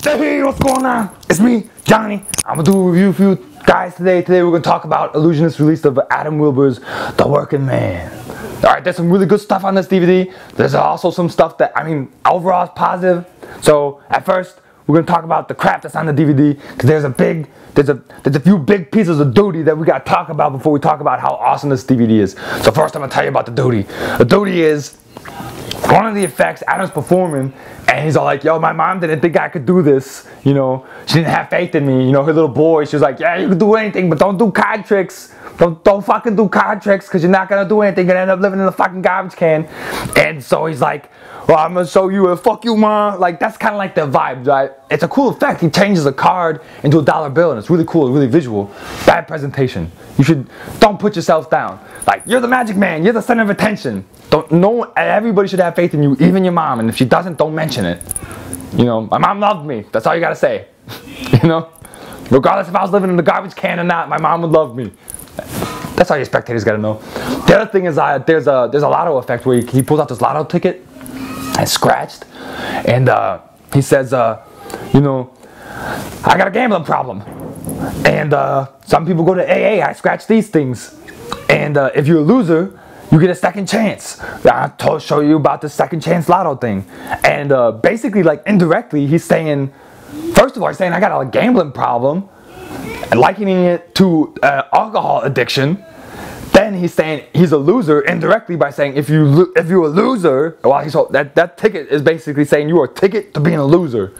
Hey, what's going on? It's me, Johnny. I'm gonna do a review for you guys today. Today we're gonna talk about Illusionist release of Adam Wilber's The Working Man. Alright, there's some really good stuff on this DVD. There's also some stuff that, overall is positive. So, at first, we're gonna talk about the crap that's on the DVD, because there's a few big pieces of duty that we gotta talk about before we talk about how awesome this DVD is. So first I'm gonna tell you about the duty. The duty is one of the effects Adam's performing, and he's all like, yo, my mom didn't think I could do this, you know, she didn't have faith in me, you know, her little boy, she was like, yeah, you can do anything, but don't do card tricks, don't fucking do card tricks, because you're not gonna do anything, you're gonna end up living in a fucking garbage can. And so he's like, well, I'm gonna show you a fuck you, ma. Like, that's kind of like the vibe, right? It's a cool effect. He changes a card into a dollar bill, and it's really cool, really visual. Bad presentation. Don't put yourself down. Like, you're the magic man, you're the center of attention. Everybody should have faith in you, even your mom, and if she doesn't, don't mention it. You know, my mom loved me. That's all you gotta say. You know? Regardless if I was living in the garbage can or not, my mom would love me. That's all your spectators gotta know. The other thing is there's a lotto effect where he pulls out this lotto ticket and scratched, and he says, you know, I got a gambling problem, and some people go to AA, I scratch these things, and if you're a loser, you get a second chance. I'll show you about the second chance lotto thing. And basically, like, indirectly, he's saying, first of all, he's saying I got a gambling problem, and likening it to alcohol addiction. Then he's saying he's a loser indirectly by saying if you're a loser, well, that ticket is basically saying you are a ticket to being a loser.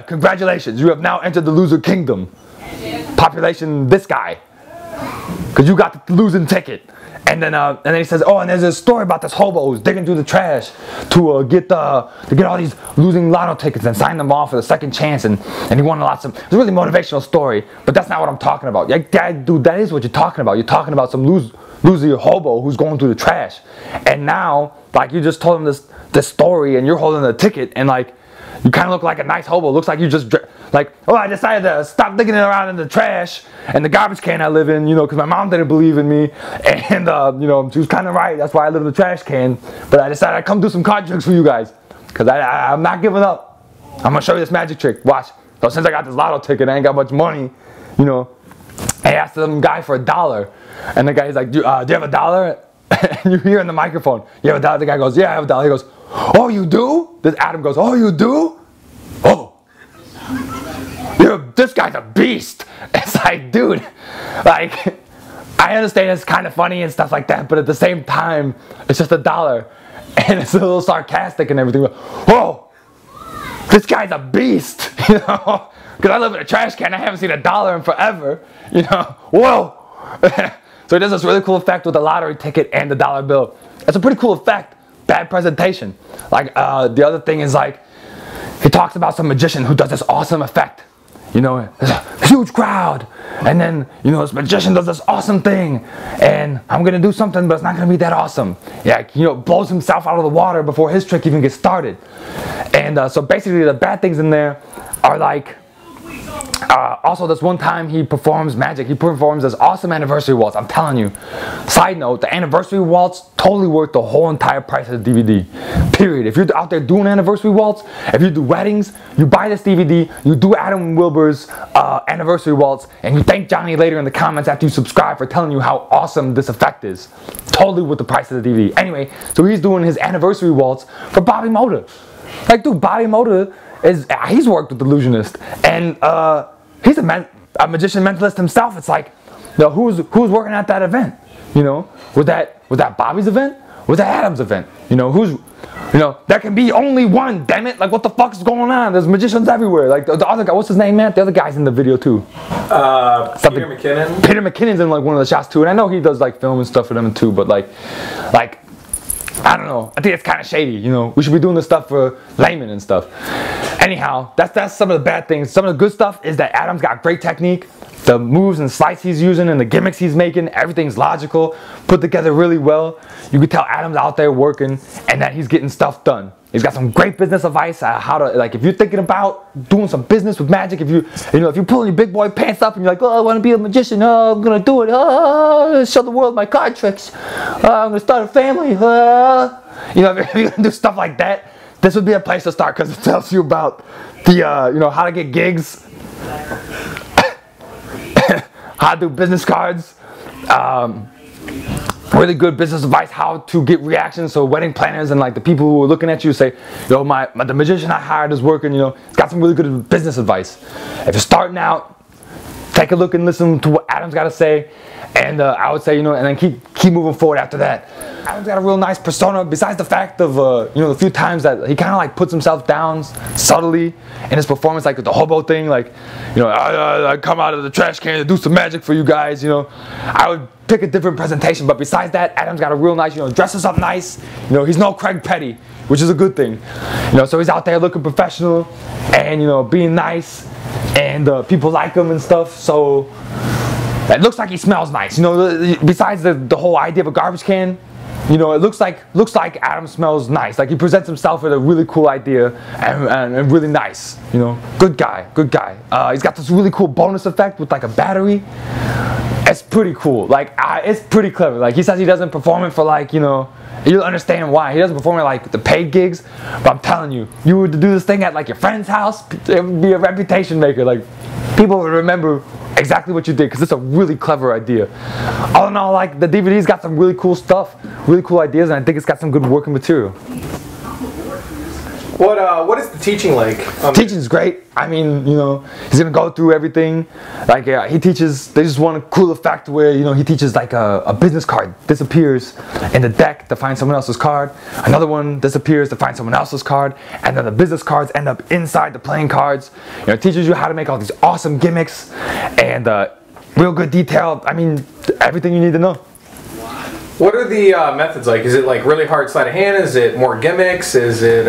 Congratulations, you have now entered the loser kingdom. Population this guy, because you got the losing ticket. And then he says, oh, and there's a story about this hobo who's digging through the trash to get all these losing lotto tickets and sign them off for the second chance, and he won lots of. It's a really motivational story, but that's not what I'm talking about. Yeah, dude, that is what you're talking about. You're talking about some loser hobo who's going through the trash, and now, like, you just told him this story, and you're holding the ticket, and like, you kind of look like a nice hobo. It looks like you just, like, oh, I decided to stop digging around in the trash and the garbage can I live in, you know, because my mom didn't believe in me. And, you know, she was kind of right. That's why I live in the trash can. But I decided I'd come do some card tricks for you guys, because I'm not giving up. I'm going to show you this magic trick. Watch. So since I got this lotto ticket, I ain't got much money, you know. I asked some guy for $1. And the guy's like, do you have $1? And you hear in the microphone, you have $1? The guy goes, yeah, I have $1. He goes, oh, you do? This Adam goes, oh, you do? Oh. This guy's a beast. It's like, dude, like, I understand it's kind of funny and stuff like that, but at the same time, it's just $1. And it's a little sarcastic and everything. Whoa, this guy's a beast, you know? Because I live in a trash can, I haven't seen $1 in forever, you know? Whoa. So he does this really cool effect with the lottery ticket and the dollar bill. It's a pretty cool effect. Bad presentation. Like, the other thing is, like, he talks about some magician who does this awesome effect. You know, there's a huge crowd, and then, you know, this magician does this awesome thing, and I'm gonna do something, but it's not gonna be that awesome. Yeah, you know, blows himself out of the water before his trick even gets started. And so basically the bad things in there are like, also this one time he performs magic. He performs this awesome anniversary waltz. I'm telling you. Side note, the anniversary waltz totally worth the whole entire price of the DVD. Period. If you're out there doing anniversary waltz, if you do weddings, you buy this DVD, you do Adam Wilber's anniversary waltz, and you thank Johnny later in the comments after you subscribe for telling you how awesome this effect is. Totally worth the price of the DVD. Anyway, so he's doing his anniversary waltz for Bobby Moda. Like, dude, Bobby Moda he's worked with Illusionist, and he's a magician mentalist himself. It's like, you know, who's working at that event? You know, was that Bobby's event? Was that Adam's event? You know, there can be only one, damn it. Like, what the fuck's going on? There's magicians everywhere. Like, the other guy, what's his name, man? The other guy's in the video too. Peter McKinnon. Peter McKinnon's in, like, one of the shots too, and I know he does, like, film and stuff for them too, but like I don't know. I think it's kind of shady, you know. We should be doing this stuff for laymen and stuff. Anyhow, that's some of the bad things. Some of the good stuff is that Adam's got great technique. The moves and slides he's using and the gimmicks he's making, everything's logical, put together really well. You can tell Adam's out there working and that he's getting stuff done. He's got some great business advice on how to, like, if you're thinking about doing some business with magic, if you're pulling your big boy pants up and you're like, oh, I want to be a magician, oh, I'm gonna do it, oh, I'm gonna show the world my card tricks, oh, I'm gonna start a family, you know, if you're gonna do stuff like that, this would be a place to start, because it tells you about the you know, how to get gigs, how to do business cards, really good business advice, how to get reactions. So wedding planners and like the people who are looking at you say, yo, the magician I hired is working, you know, got some really good business advice. If you're starting out, take a look and listen to what Adam's got to say. And I would say, you know, and then keep moving forward after that. Adam's got a real nice persona, besides the fact of, you know, the few times that he kind of like puts himself down subtly in his performance, like with the hobo thing, like, you know, I come out of the trash can to do some magic for you guys, you know. I would pick a different presentation, but besides that, Adam's got a real nice, you know, dresses up nice, you know, he's no Craig Petty, which is a good thing. You know, so he's out there looking professional and, you know, being nice, and people like him and stuff, so it looks like he smells nice. You know, besides the whole idea of a garbage can, you know, it looks like Adam smells nice. Like he presents himself with a really cool idea and really nice. You know, good guy, good guy. He's got this really cool bonus effect with like a battery. It's pretty cool. Like it's pretty clever. Like he says he doesn't perform it for like, you know, you'll understand why. He doesn't perform it like the paid gigs, but I'm telling you, you were to do this thing at like your friend's house, it would be a reputation maker. Like people would remember exactly what you did, because it's a really clever idea. All in all, like the DVD's got some really cool stuff, really cool ideas, and I think it's got some good working material. What is the teaching like? Teaching's great. I mean, you know, he's gonna go through everything. Like he teaches. There's just one cool effect where, you know, he teaches like a business card disappears in the deck to find someone else's card. Another one disappears to find someone else's card, and then the business cards end up inside the playing cards. You know, it teaches you how to make all these awesome gimmicks and real good detail. I mean, everything you need to know. What are the methods like? Is it like really hard sleight of hand? Is it more gimmicks? Is it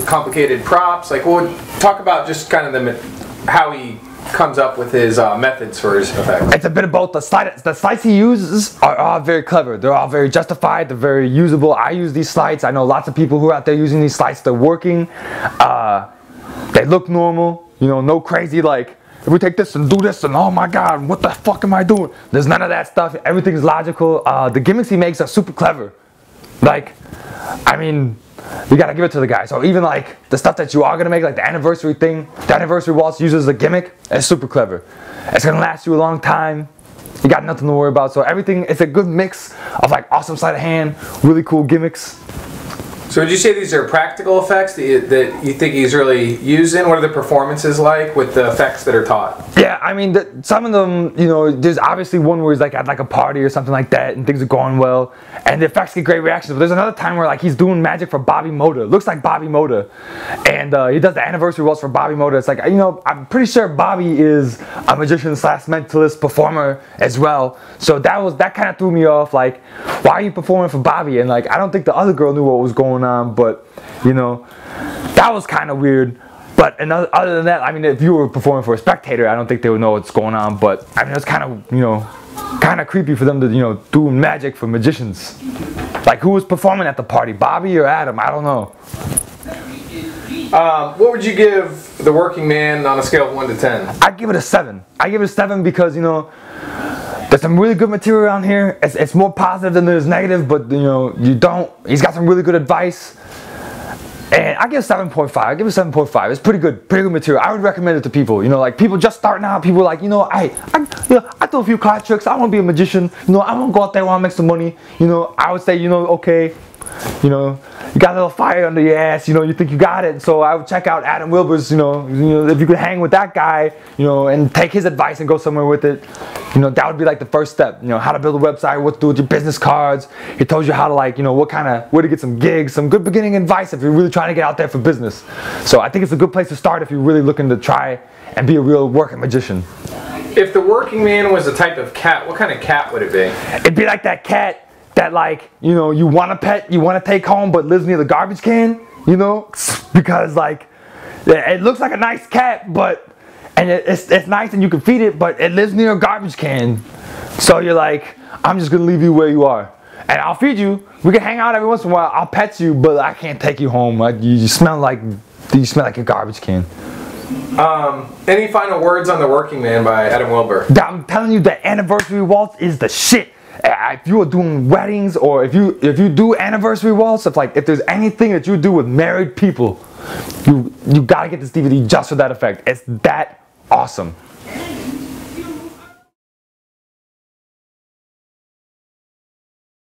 complicated props? Like, well, talk about just kind of how he comes up with his methods for his effects. It's a bit of both. The slides he uses are all very clever. They're all very justified. They're very usable. I use these slides. I know lots of people who are out there using these slides. They're working. They look normal. You know, no crazy like, if we take this and do this and oh my god, what the fuck am I doing? There's none of that stuff. Everything's logical. The gimmicks he makes are super clever. Like, I mean, you gotta give it to the guy. So even like the stuff that you are gonna make, like the anniversary thing, the anniversary waltz uses a gimmick. It's super clever. It's gonna last you a long time. You got nothing to worry about. So everything, it's a good mix of like awesome sleight of hand, really cool gimmicks. So would you say these are practical effects that you think he's really using? What are the performances like with the effects that are taught? Yeah, I mean, some of them, you know, there's obviously one where he's like at like a party or something like that and things are going well and the effects get great reactions. But there's another time where like he's doing magic for Bobby Moda. Looks like Bobby Moda. And he does the anniversary waltz for Bobby Moda. It's like, you know, I'm pretty sure Bobby is a magician / mentalist performer as well. So that kind of threw me off. Like, why are you performing for Bobby? And like, I don't think the other girl knew what was going on, but you know, that was kind of weird. But other than that, I mean, if you were performing for a spectator, I don't think they would know what's going on. But I mean, it's kind of, you know, kind of creepy for them to, you know, do magic for magicians. Like, who was performing at the party, Bobby or Adam? I don't know. What would you give The Working Man on a scale of 1 to 10? I'd give it a 7. I give it a 7 because, you know, there's some really good material around here. It's more positive than there's negative, but you know, he's got some really good advice. And I give it 7.5. I give it 7.5. It's pretty good material. I would recommend it to people. You know, like people just starting out. People like, you know, I do a few card tricks. I want to be a magician. You know, I want to go out there. I want to make some money. You know, I would say, you know, okay, you know, you got a little fire under your ass. You know, you think you got it. So I would check out Adam Wilber's. You know, if you could hang with that guy, you know, and take his advice and go somewhere with it. You know, that would be like the first step. You know, how to build a website, what to do with your business cards. He tells you how to, like, you know, where to get some gigs, some good beginning advice if you're really trying to get out there for business. So I think it's a good place to start if you're really looking to try and be a real working magician. If the Working Man was a type of cat, what kind of cat would it be? It'd be like that cat that, like, you know, you want to pet, you want to take home, but lives near the garbage can, you know, because like, it looks like a nice cat, but and it's nice and you can feed it, but it lives near a garbage can. So you're like, I'm just gonna leave you where you are, and I'll feed you. We can hang out every once in a while. I'll pet you, but I can't take you home. You smell like a garbage can. Any final words on The Working Man by Adam Wilber? I'm telling you, the anniversary waltz is the shit. If you are doing weddings or if you do anniversary waltz, if there's anything that you do with married people, You gotta get this DVD just for that effect. It's that awesome.